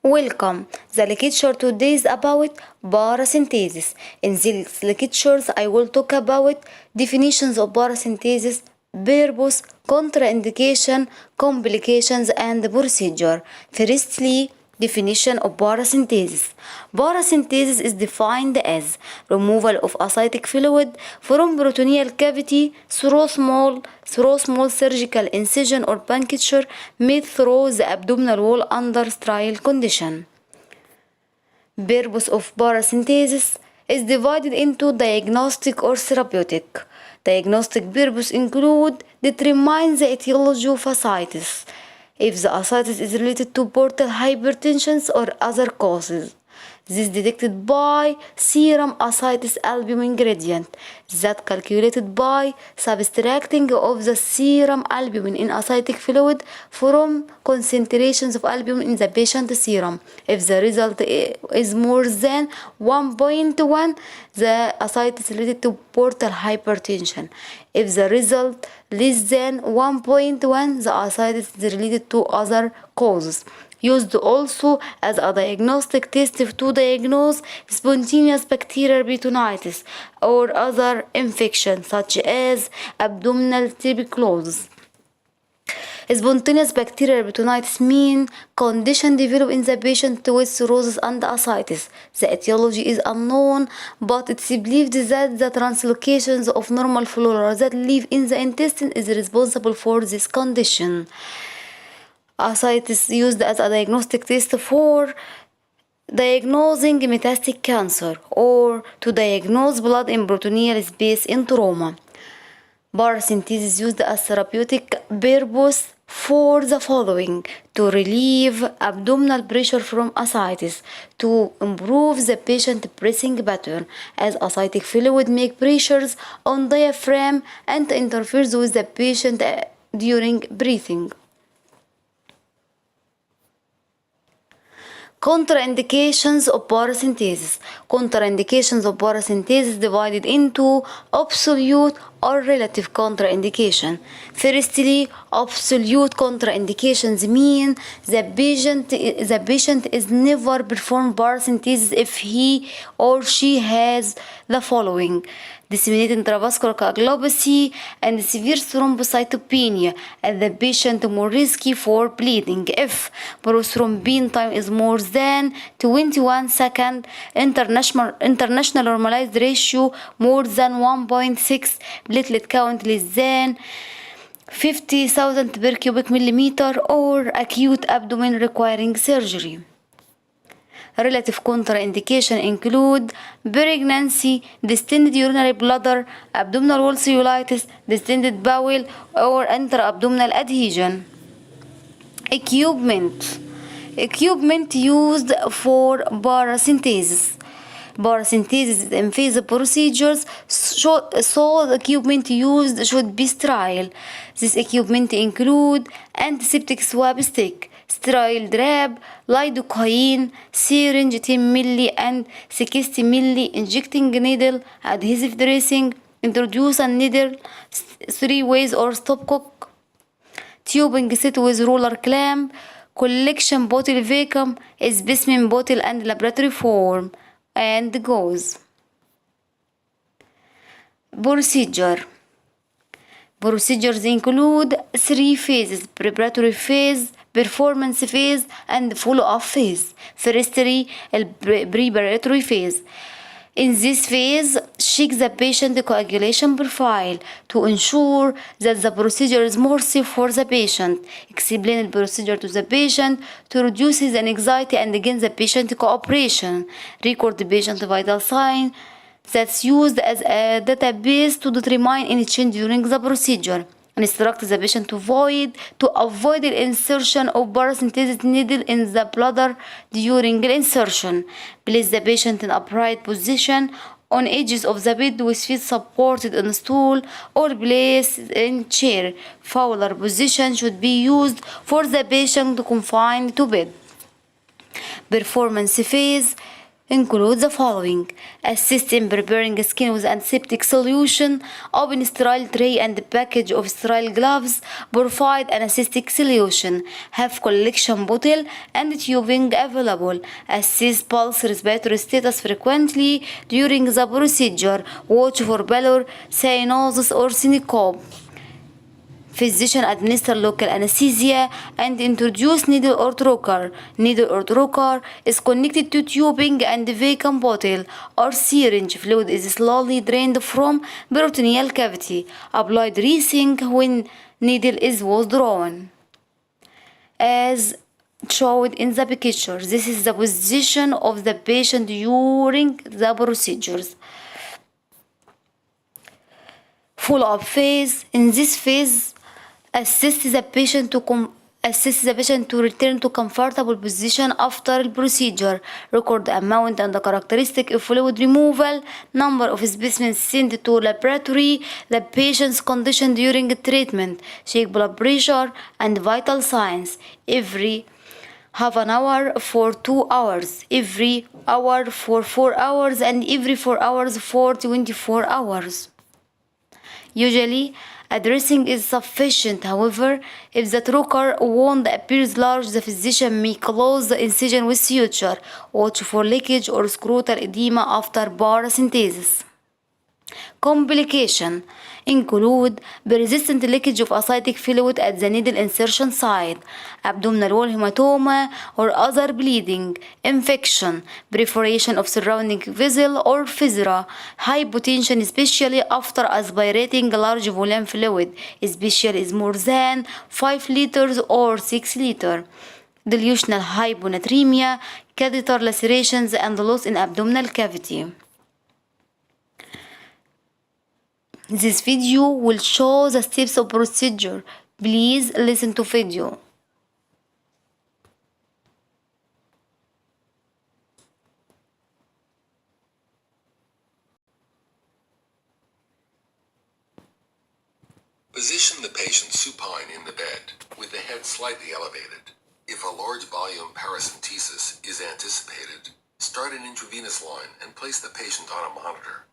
Welcome. The lecture today is about paracentesis. In these lectures, I will talk about definitions of paracentesis, purpose, contraindication, complications, and procedure. Firstly, definition of paracentesis. Paracentesis is defined as removal of ascitic fluid from peritoneal cavity through small surgical incision or puncture made through the abdominal wall under sterile condition. Purpose of paracentesis is divided into diagnostic or therapeutic. Diagnostic purpose include determine the etiology of ascites, if the ascites is related to portal hypertension or other causes. This is detected by serum ascites albumin gradient that calculated by subtracting of the serum albumin in ascitic fluid from concentrations of albumin in the patient serum. If the result is more than 1.1, the ascites related to portal hypertension. If the result less than 1.1, the ascites is related to other causes. Used also as a diagnostic test to diagnose spontaneous bacterial peritonitis or other infections such as abdominal tuberculosis. Spontaneous bacterial peritonitis means condition developed in the patient with cirrhosis and ascites. The etiology is unknown, but it's believed that the translocations of normal flora that live in the intestine is responsible for this condition. Ascites used as a diagnostic test for diagnosing metastatic cancer or to diagnose blood in peritoneal space in trauma. Paracentesis used as therapeutic purpose for the following: to relieve abdominal pressure from ascites, to improve the patient breathing pattern as ascitic fluid make pressures on diaphragm and interferes with the patient during breathing. Contraindications of paracentesis. Contraindications of paracentesis divided into absolute or relative contraindication. Firstly, absolute contraindications mean the patient is never performed paracentesis if he or she has the following: disseminated intravascular coagulopathy and severe thrombocytopenia, and the patient more risky for bleeding if prothrombin time is more than 21 seconds, international normalized ratio more than 1.6, platelet count less than 50,000 per cubic millimeter, or acute abdomen requiring surgery. Relative contraindication include pregnancy, distended urinary bladder, abdominal wall cellulitis, distended bowel, or intra-abdominal adhesion. Equipment used for paracentesis. Paracentesis is invasive procedures, so the equipment used should be sterile. This equipment include antiseptic swab stick, sterile drab, lidocaine, syringe 10 ml and 60 ml, injecting needle, adhesive dressing, introduce a needle 3 ways or stopcock, tubing set with roller clamp, collection bottle vacuum, specimen bottle and laboratory form, and gauze. Procedures include 3 phases: preparatory phase, performance phase, and follow-up phase. Firstly, preparatory phase. In this phase, check the patient coagulation profile to ensure that the procedure is more safe for the patient. Explain the procedure to the patient to reduce his anxiety and gain the patient cooperation. Record the patient vital sign that's used as a database to determine any change during the procedure. Instruct the patient to avoid the insertion of paracentesis needle in the bladder during the insertion. Place the patient in upright position on edges of the bed with feet supported on stool or place in chair. Fowler position should be used for the patient confined to bed. Performance phase. include the following: assist in preparing skin with antiseptic solution, open sterile tray and package of sterile gloves, provide anesthetic solution, have collection bottle and tubing available, assess pulse respiratory status frequently during the procedure, watch for pallor, cyanosis or syncope. Physician administer local anesthesia and introduce needle or trocar. Needle or trocar is connected to tubing and vacuum bottle or syringe. Fluid is slowly drained from peritoneal cavity. Apply dressing when needle is withdrawn. As showed in the picture, this is the position of the patient during the procedures. Follow-up phase. In this phase, assist the patient to return to comfortable position after the procedure. Record the amount and the characteristic of fluid removal, number of specimens sent to laboratory, the patient's condition during treatment, check blood pressure and vital signs every half an hour for 2 hours, every hour for 4 hours, and every 4 hours for 24 hours. Usually, a dressing is sufficient. However, if the trocar wound appears large, the physician may close the incision with suture. Watch for leakage or scrotal edema after paracentesis. Complication include persistent leakage of ascitic fluid at the needle insertion site, abdominal wall hematoma or other bleeding, infection, perforation of surrounding vessel or fissura, hypotension especially after aspirating large volume fluid, especially is more than 5 liters or 6 liters, delusional hyponatremia, catheter lacerations and loss in abdominal cavity. This video will show the steps of procedure. Please listen to video. Position the patient supine in the bed, with the head slightly elevated. If a large volume paracentesis is anticipated, start an intravenous line and place the patient on a monitor.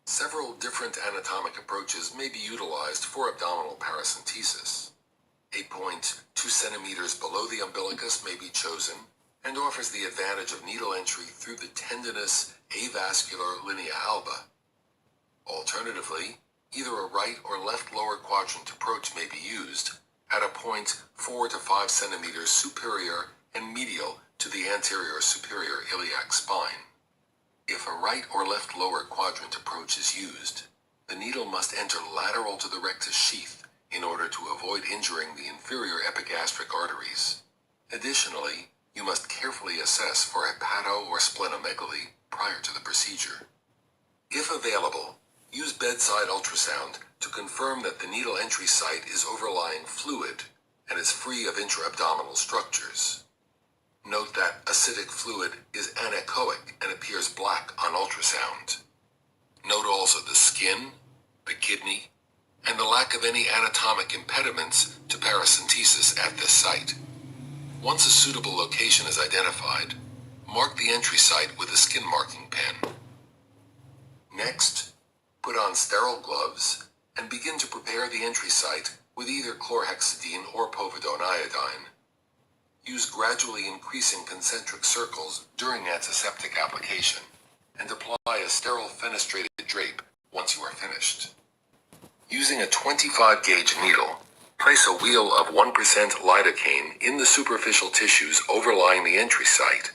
Several different anatomic approaches may be utilized for abdominal paracentesis. A point 2 centimeters below the umbilicus may be chosen and offers the advantage of needle entry through the tendinous avascular linea alba. Alternatively, either a right or left lower quadrant approach may be used at a point 4 to 5 centimeters superior and medial to the anterior superior iliac spine. If a right or left lower quadrant approach is used, the needle must enter lateral to the rectus sheath in order to avoid injuring the inferior epigastric arteries. Additionally, you must carefully assess for hepato or splenomegaly prior to the procedure. If available, use bedside ultrasound to confirm that the needle entry site is overlying fluid and is free of intra-abdominal structures. Note that acidic fluid is anechoic and appears black on ultrasound. Note also the skin, the kidney, and the lack of any anatomic impediments to paracentesis at this site. Once a suitable location is identified, mark the entry site with a skin marking pen. Next, put on sterile gloves and begin to prepare the entry site with either chlorhexidine or povidone iodine. Use gradually increasing concentric circles during antiseptic application and apply a sterile fenestrated drape once you are finished. Using a 25 gauge needle, place a wheal of 1% lidocaine in the superficial tissues overlying the entry site.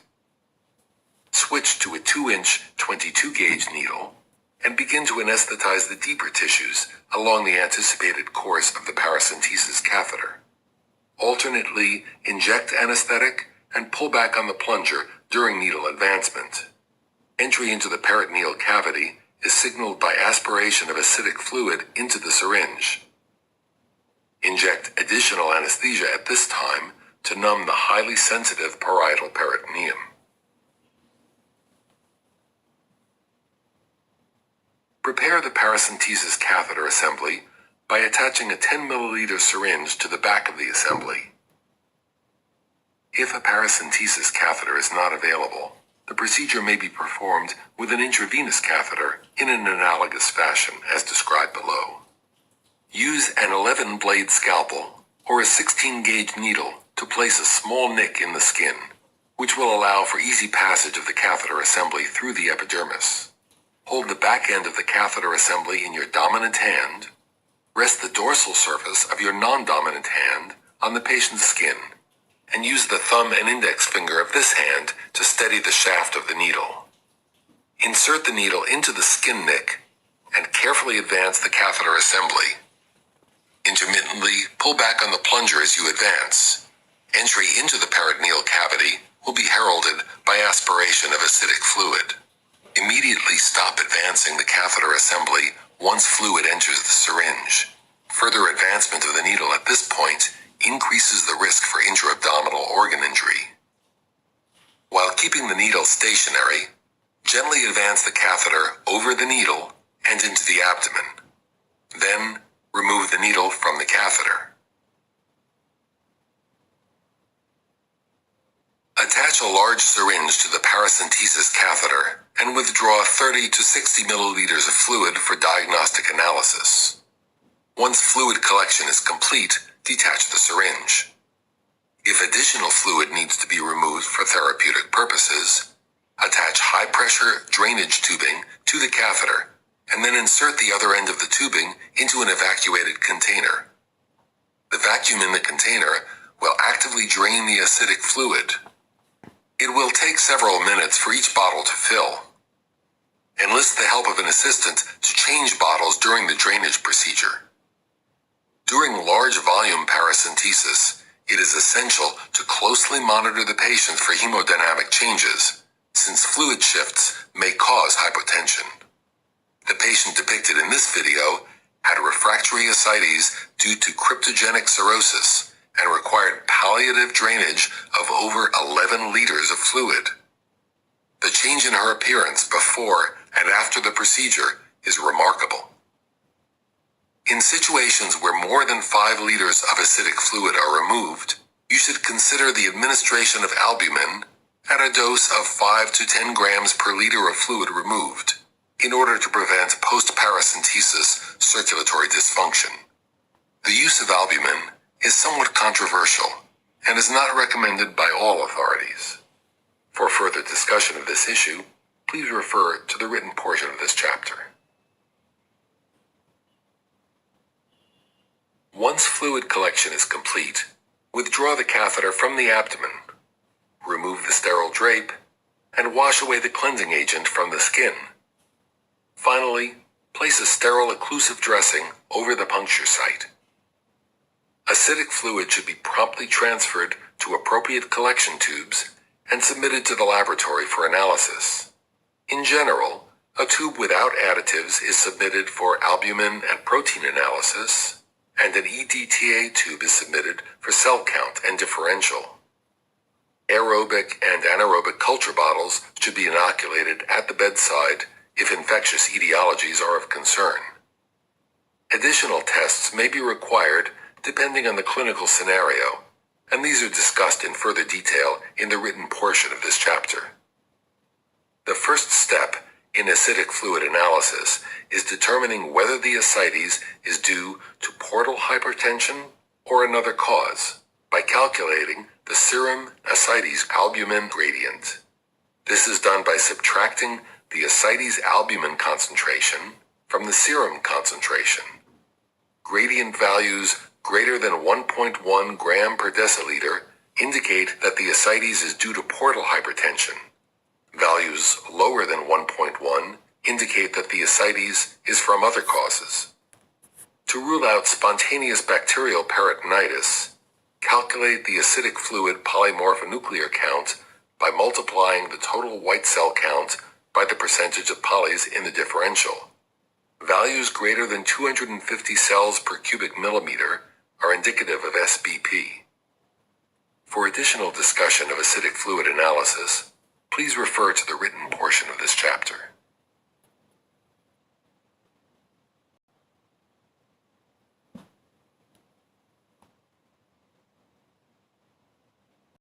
Switch to a 2-inch 22 gauge needle and begin to anesthetize the deeper tissues along the anticipated course of the paracentesis catheter. Alternately, inject anesthetic and pull back on the plunger during needle advancement. Entry into the peritoneal cavity is signaled by aspiration of acidic fluid into the syringe. Inject additional anesthesia at this time to numb the highly sensitive parietal peritoneum. Prepare the paracentesis catheter assembly by attaching a 10 milliliter syringe to the back of the assembly. If a paracentesis catheter is not available, The procedure may be performed with an intravenous catheter in an analogous fashion as described below. Use an 11-blade scalpel or a 16-gauge needle to place a small nick in the skin, which will allow for easy passage of the catheter assembly through the epidermis. Hold the back end of the catheter assembly in your dominant hand. Rest the dorsal surface of your non-dominant hand on the patient's skin, and use the thumb and index finger of this hand to steady the shaft of the needle. Insert the needle into the skin nick and carefully advance the catheter assembly. Intermittently pull back on the plunger as you advance. Entry into the peritoneal cavity will be heralded by aspiration of acidic fluid. Immediately stop advancing the catheter assembly once fluid enters the syringe. Further advancement of the needle at this point increases the risk for intra-abdominal organ injury. While keeping the needle stationary, gently advance the catheter over the needle and into the abdomen. Then, remove the needle from the catheter. Attach a large syringe to the paracentesis catheter and withdraw 30 to 60 milliliters of fluid for diagnostic analysis. Once fluid collection is complete, detach the syringe. If additional fluid needs to be removed for therapeutic purposes, attach high-pressure drainage tubing to the catheter and then insert the other end of the tubing into an evacuated container. The vacuum in the container will actively drain the acidic fluid. It will take several minutes for each bottle to fill. Enlist the help of an assistant to change bottles during the drainage procedure. During large volume paracentesis, it is essential to closely monitor the patient for hemodynamic changes, since fluid shifts may cause hypotension. The patient depicted in this video had refractory ascites due to cryptogenic cirrhosis and required palliative drainage of over 11 liters of fluid. The change in her appearance before and after the procedure is remarkable. In situations where more than 5 liters of acidic fluid are removed, you should consider the administration of albumin at a dose of 5 to 10 grams per liter of fluid removed in order to prevent post-paracentesis circulatory dysfunction. The use of albumin is somewhat controversial and is not recommended by all authorities. For further discussion of this issue, please refer to the written portion of this chapter. Once fluid collection is complete, withdraw the catheter from the abdomen, remove the sterile drape, and wash away the cleansing agent from the skin. Finally, place a sterile occlusive dressing over the puncture site. Acidic fluid should be promptly transferred to appropriate collection tubes and submitted to the laboratory for analysis. In general, a tube without additives is submitted for albumin and protein analysis, and an EDTA tube is submitted for cell count and differential. Aerobic and anaerobic culture bottles should be inoculated at the bedside if infectious etiologies are of concern. Additional tests may be required depending on the clinical scenario, and these are discussed in further detail in the written portion of this chapter. The first step in acidic fluid analysis is determining whether the ascites is due to portal hypertension or another cause by calculating the serum ascites albumin gradient. This is done by subtracting the ascites albumin concentration from the serum concentration. Gradient values greater than 1.1 gram per deciliter indicate that the ascites is due to portal hypertension. Values lower than 1.1 indicate that the ascites is from other causes. To rule out spontaneous bacterial peritonitis, calculate the acidic fluid polymorphonuclear count by multiplying the total white cell count by the percentage of polys in the differential. Values greater than 250 cells per cubic millimeter are indicative of SBP. For additional discussion of acidic fluid analysis, please refer to the written portion of this chapter.